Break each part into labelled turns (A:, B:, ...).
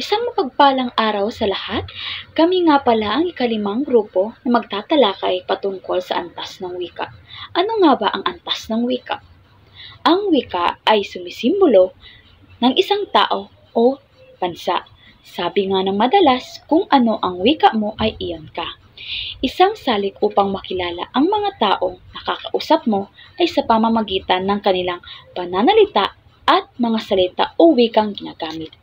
A: Isang mapagpalang araw sa lahat. Kami nga pala ang ikalimang grupo na magtatalakay patungkol sa antas ng wika. Ano nga ba ang antas ng wika? Ang wika ay sumisimbolo ng isang tao o bansa. Sabi nga ng madalas, kung ano ang wika mo ay iyon ka. Isang salik upang makilala ang mga taong nakakausap mo ay sa pamamagitan ng kanilang pananalita at mga salita o wikang ginagamit.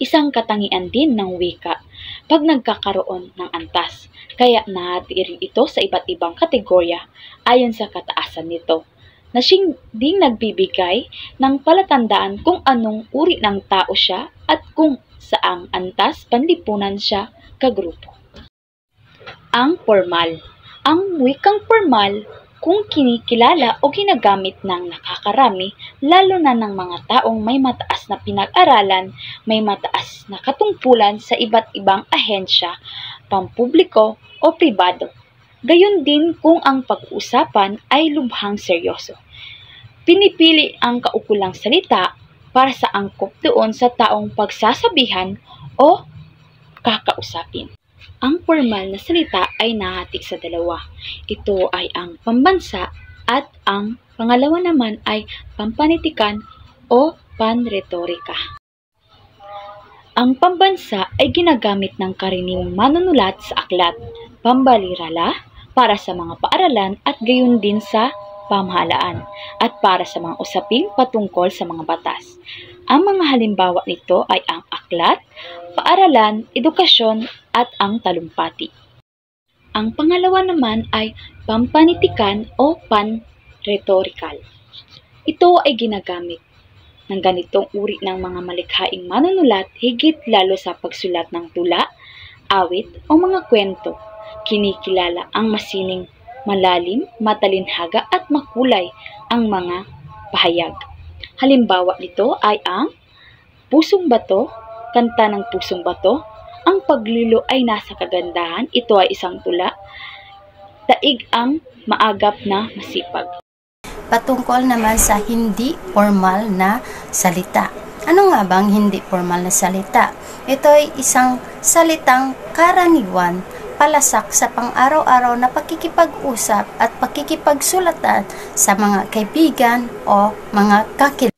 A: Isang katangian din ng wika pag nagkakaroon ng antas, kaya nahati rin ito sa iba't ibang kategorya ayon sa kataasan nito, na ding nagbibigay ng palatandaan kung anong uri ng tao siya at kung saang antas panlipunan siya kagrupo. Ang formal. Ang wikang formal kung kinikilala o ginagamit ng nakakarami, lalo na ng mga taong may mataas na pinag-aralan, may mataas na katungkulan sa iba't ibang ahensya, pampubliko o pribado. Gayon din kung ang pag-uusapan ay lubhang seryoso. Pinipili ang kaukulang salita para sa angkop doon sa taong pagsasabihan o kakausapin. Ang formal na salita ay nahati sa dalawa. Ito ay ang pambansa at ang pangalawa naman ay pampanitikan o panretorika. Ang pambansa ay ginagamit ng karaniwang manunulat sa aklat, pambalirala, para sa mga paaralan at gayon din sa pamahalaan at para sa mga usaping patungkol sa mga batas. Ang mga halimbawa nito ay ang aklat, paaralan, edukasyon, at ang talumpati. Ang pangalawa naman ay pampanitikan o panretorikal. Ito ay ginagamit ng ganitong uri ng mga malikhaing manunulat higit lalo sa pagsulat ng tula, awit o mga kwento. Kinikilala ang masining, malalim, matalinhaga at makulay ang mga pahayag. Halimbawa nito ay ang Pusong Bato, Kanta ng Pusong Bato. Ang paglilo ay nasa kagandahan, ito ay isang tula. Daig ang maagap na masipag.
B: Patungkol naman sa hindi formal na salita. Ano nga bang hindi formal na salita? Ito ay isang salitang karaniwan, palasak sa pang-araw-araw na pakikipag-usap at pakikipagsulatan sa mga kaibigan o mga kakilala.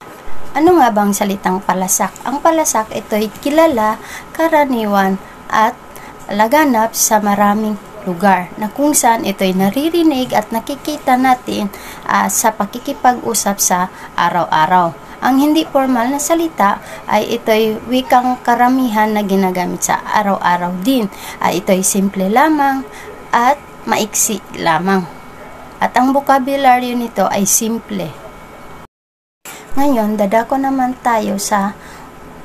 B: Ano nga bang salitang palasak? Ang palasak ito ay kilala, karaniwan at laganap sa maraming lugar na kung saan ito ay naririnig at nakikita natin sa pakikipag-usap sa araw-araw. Ang hindi formal na salita ay ito ay wikang karamihan na ginagamit sa araw-araw din. Ito ay simple lamang at maiksi lamang. At ang bokabularyo nito ay simple. Ngayon, dadako naman tayo sa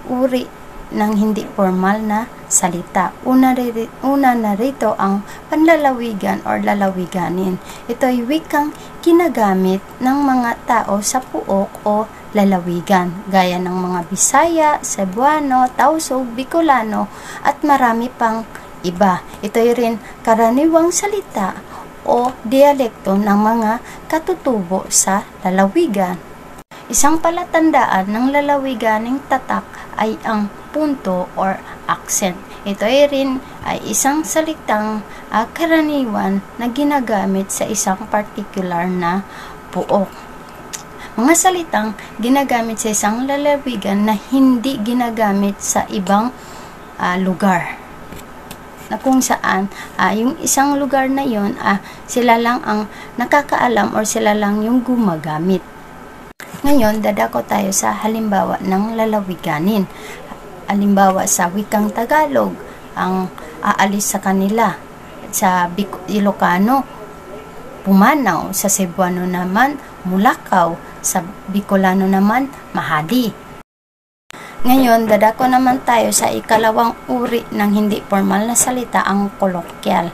B: uri ng hindi formal na salita. Una na rito ang panlalawigan or lalawiganin. Ito ay wikang ginagamit ng mga tao sa puok o lalawigan, gaya ng mga Bisaya, Cebuano, Tausug, Bicolano, at marami pang iba. Ito ay rin karaniwang salita o dialekto ng mga katutubo sa lalawigan. Isang palatandaan ng lalawiganing tatak ay ang punto or accent. Ito ay isang salitang karaniwan na ginagamit sa isang particular na puok. Mga salitang ginagamit sa isang lalawigan na hindi ginagamit sa ibang lugar. Na kung saan yung isang lugar na yon sila lang ang nakakaalam or sila lang yung gumagamit. Ngayon, dadako tayo sa halimbawa ng lalawiganin. Halimbawa sa wikang Tagalog, ang aalis sa kanila. Sa Ilocano, pumanaw. Sa Cebuano naman, mulakaw. Sa Bicolano naman, mahali. Ngayon, dadako naman tayo sa ikalawang uri ng hindi formal na salita, ang kolokyal.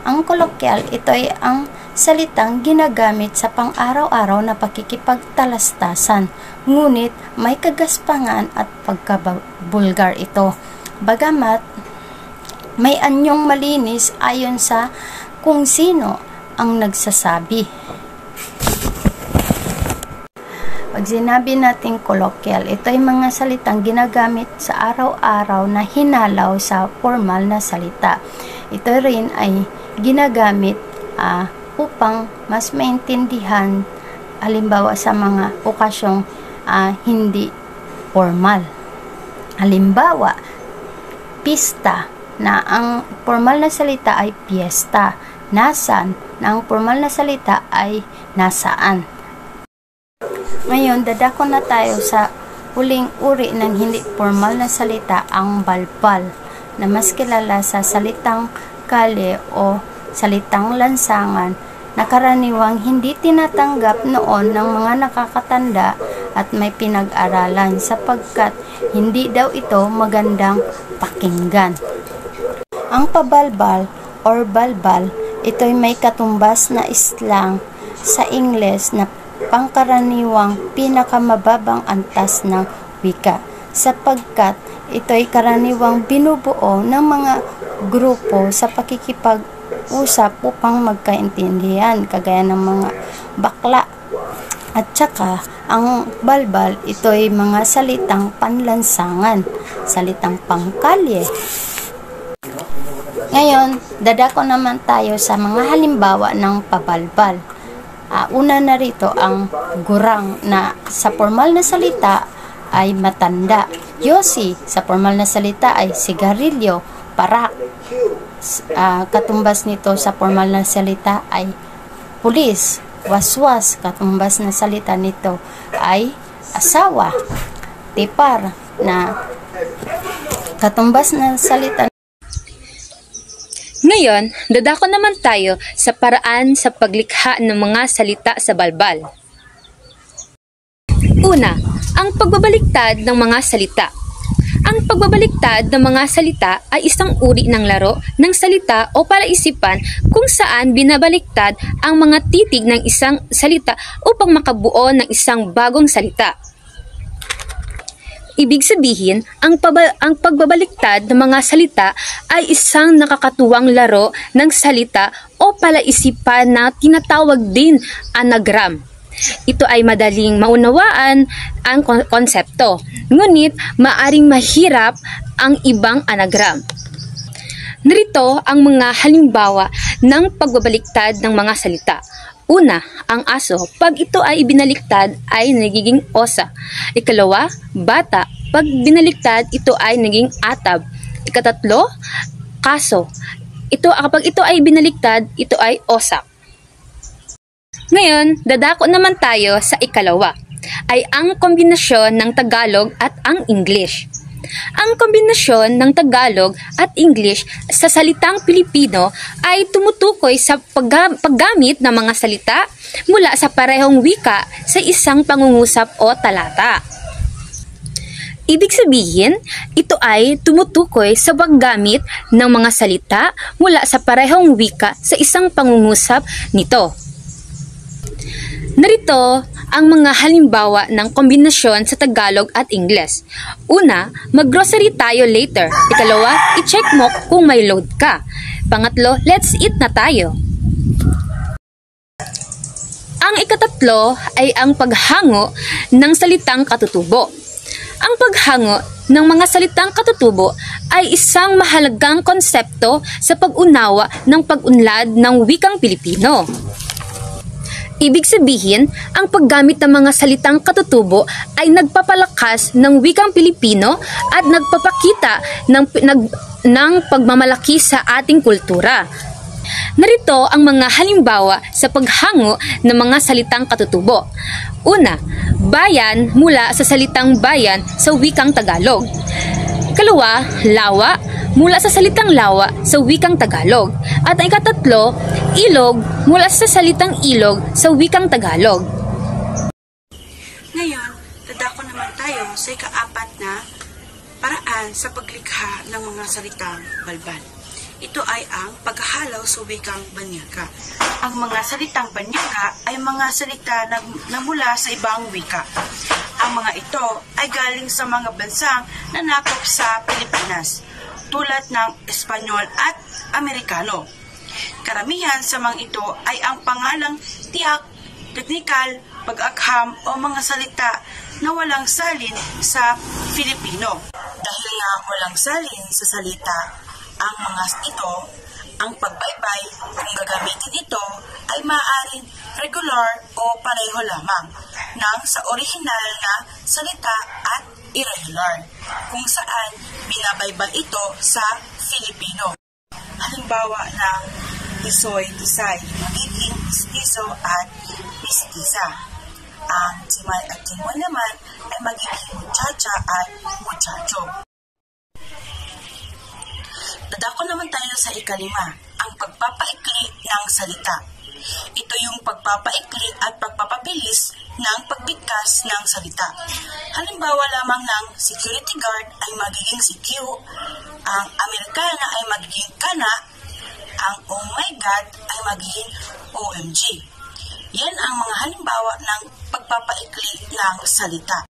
B: Ang kolokyal, ito ay ang salitang ginagamit sa pang-araw-araw na pakikipagtalastasan, ngunit may kagaspangan at pagkabulgar ito. Bagamat may anyong malinis ayon sa kung sino ang nagsasabi. pag sinabi natin colloquial, ito ay mga salitang ginagamit sa araw-araw na hinalaw sa formal na salita. Ito rin ay ginagamit upang mas maintindihan, halimbawa sa mga okasyong hindi formal. Halimbawa, pista, na ang formal na salita ay piyesta. Nasan, na ang formal na salita ay nasaan. Ngayon, dadako na tayo sa huling uri ng hindi formal na salita, ang balbal, na mas kilala sa salitang kalye o salitang lansangan, na karaniwang hindi tinatanggap noon ng mga nakakatanda at may pinag-aralan sapagkat hindi daw ito magandang pakinggan. Ang pabalbal or balbal, ito'y may katumbas na slang sa Ingles na pangkaraniwang pinakamababang antas ng wika sapagkat ito'y karaniwang binubuo ng mga grupo sa pakikipag-usap upang magkaintindihan kagaya ng mga bakla. At saka, ang balbal, ito'y mga salitang panlansangan, salitang pangkalye. Ngayon, dadako naman tayo sa mga halimbawa ng pabalbal. Una na rito ang gurang, na sa formal na salita ay matanda. Yosi, sa formal na salita ay sigarilyo, parak. Katumbas nito sa formal na salita ay pulis. Waswas, katumbas na salita nito ay asawa. Tipar, na katumbas na salita.
C: Ngayon, dadako naman tayo sa paraan sa paglikha ng mga salita sa balbal. Una, ang pagbabaliktad ng mga salita. Ang pagbabaliktad ng mga salita ay isang uri ng laro ng salita o palaisipan kung saan binabaliktad ang mga titig ng isang salita upang makabuo ng isang bagong salita. Ibig sabihin, ang pagbabaliktad ng mga salita ay isang nakakatuwang laro ng salita o palaisipan na tinatawag din anagram. Ito ay madaling maunawaan ang konsepto, ngunit maaring mahirap ang ibang anagram. Narito ang mga halimbawa ng pagbabaliktad ng mga salita. Una, ang aso, pag ito ay ibinaliktad ay nagiging osa. Ikalawa, bata, pag binaliktad ito ay naging atab. Ikatatlo, kaso, kapag ito ay binaliktad, ito ay osak. Ngayon, dadako naman tayo sa ikalawa, ay ang kombinasyon ng Tagalog at ang English. Ang kombinasyon ng Tagalog at English sa salitang Pilipino ay tumutukoy sa paggamit ng mga salita mula sa parehong wika sa isang pangungusap o talata. Ibig sabihin, ito ay tumutukoy sa paggamit ng mga salita mula sa parehong wika sa isang pangungusap nito. Narito ang mga halimbawa ng kombinasyon sa Tagalog at Ingles. Una, mag-grocery tayo later. Ikalawa, i-check mo kung may load ka. Pangatlo, let's eat na tayo. Ang ikatatlo ay ang paghango ng salitang katutubo. Ang paghango ng mga salitang katutubo ay isang mahalagang konsepto sa pag-unawa ng pag-unlad ng wikang Pilipino. Ibig sabihin, ang paggamit ng mga salitang katutubo ay nagpapalakas ng wikang Pilipino at nagpapakita ng pagmamalaki sa ating kultura. Narito ang mga halimbawa sa paghango ng mga salitang katutubo. Una, bayan mula sa salitang bayan sa wikang Tagalog. Ikalawa, lawa mula sa salitang lawa sa wikang Tagalog. At ang ikatatlo, ilog mula sa salitang ilog sa wikang Tagalog.
D: Ngayon, dadako naman tayo sa ikaapat na paraan sa paglikha ng mga salitang balbal. Ito ay ang paghahalaw sa wikang Banyaga. Ang mga salitang Banyaga ay mga salita na mula sa ibang wika. Ang mga ito ay galing sa mga bansang nanakop sa Pilipinas, tulad ng Espanyol at Amerikano. Karamihan sa mga ito ay ang pangalang tiyak, teknikal pag-agham o mga salita na walang salin sa Filipino. Dahil nga walang salin sa salita ang mga ito, ang pagbaybay kung gagamitin ito ay maaaring regular o pareho lamang ng sa orihinal na salita at irregular, kung saan binabaybal ito sa Filipino. Halimbawa ng isoy, tisay, magiging istiso at mistisa. Ang timay at timoy naman ay magiging muchacha at muchacho. Dadako naman tayo sa ikalima, ang pagpapaikli ng salita. Ito yung pagpapaikli at pagpapabilis ng pagbigkas ng salita. Halimbawa lamang ng security guard ay magiging si Q, ang Amerikana ay magiging kana, ang oh my God ay magiging OMG. Yan ang mga halimbawa ng pagpapaikli ng salita.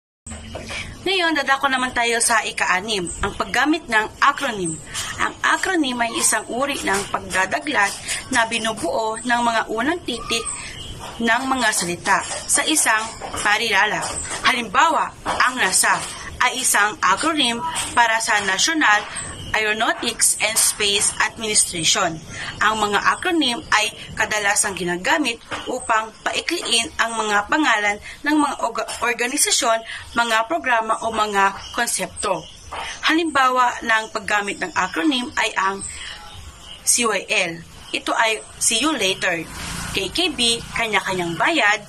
D: Ngayon, dadako naman tayo sa ika-6, ang paggamit ng acronym. Ang acronym ay isang uri ng pagdadaglat na binubuo ng mga unang titik ng mga salita sa isang parirala. Halimbawa, ang NASA ay isang acronym para sa National Aeronautics and Space Administration. Ang mga acronym ay kadalasang ginagamit upang paikliin ang mga pangalan ng mga organisasyon, mga programa o mga konsepto. Halimbawa ng paggamit ng acronym ay ang CYL. Ito ay See You Later. KKB, Kanya-Kanyang Bayad.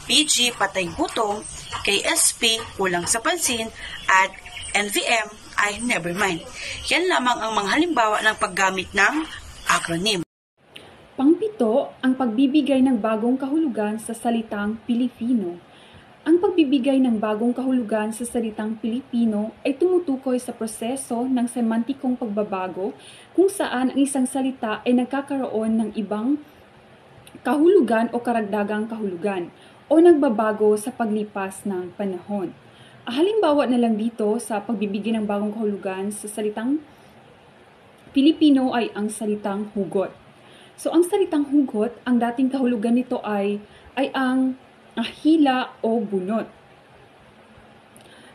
D: PG, Patay Gutom. KSP, Kulang sa Pansin. At NVM ay Nevermind. Yan lamang ang mga halimbawa ng paggamit ng acronym.
E: Pangpito, ang pagbibigay ng bagong kahulugan sa salitang Pilipino. Ang pagbibigay ng bagong kahulugan sa salitang Pilipino ay tumutukoy sa proseso ng semantikong pagbabago kung saan ang isang salita ay nagkakaroon ng ibang kahulugan o karagdagang kahulugan o nagbabago sa paglipas ng panahon. Halimbawa na lang dito sa pagbibigay ng bagong kahulugan sa salitang Pilipino ay ang salitang hugot. So ang salitang hugot, ang dating kahulugan nito ay ang hila o bunot.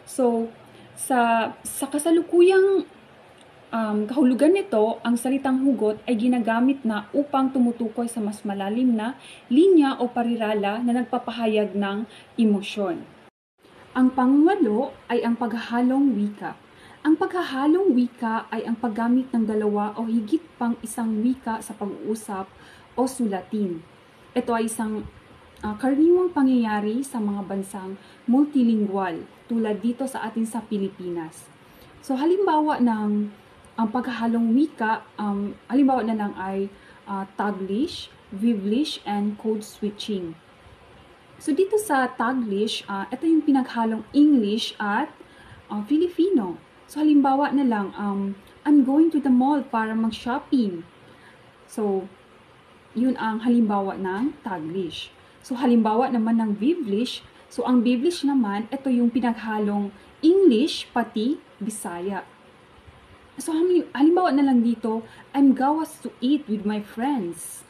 E: So sa kasalukuyang kahulugan nito, ang salitang hugot ay ginagamit na upang tumutukoy sa mas malalim na linya o parirala na nagpapahayag ng emosyon. Ang pangwalo ay ang paghahalong wika. Ang paghahalong wika ay ang paggamit ng dalawa o higit pang isang wika sa pag-uusap o sulatin. Ito ay isang karaniwang pangyayari sa mga bansang multilingual tulad dito sa atin sa Pilipinas. So halimbawa ng ang paghahalong wika, halimbawa na lang ay Taglish, Vivlish, and code switching. So dito sa Taglish, ito yung pinaghalong English at Filipino. So halimbawa na lang, I'm going to the mall para mag-shopping. So yun ang halimbawa ng Taglish. So halimbawa naman ng Vivlish, so ang Vivlish naman, ito yung pinaghalong English pati Bisaya. So halimbawa na lang dito, I'm gawas to eat with my friends.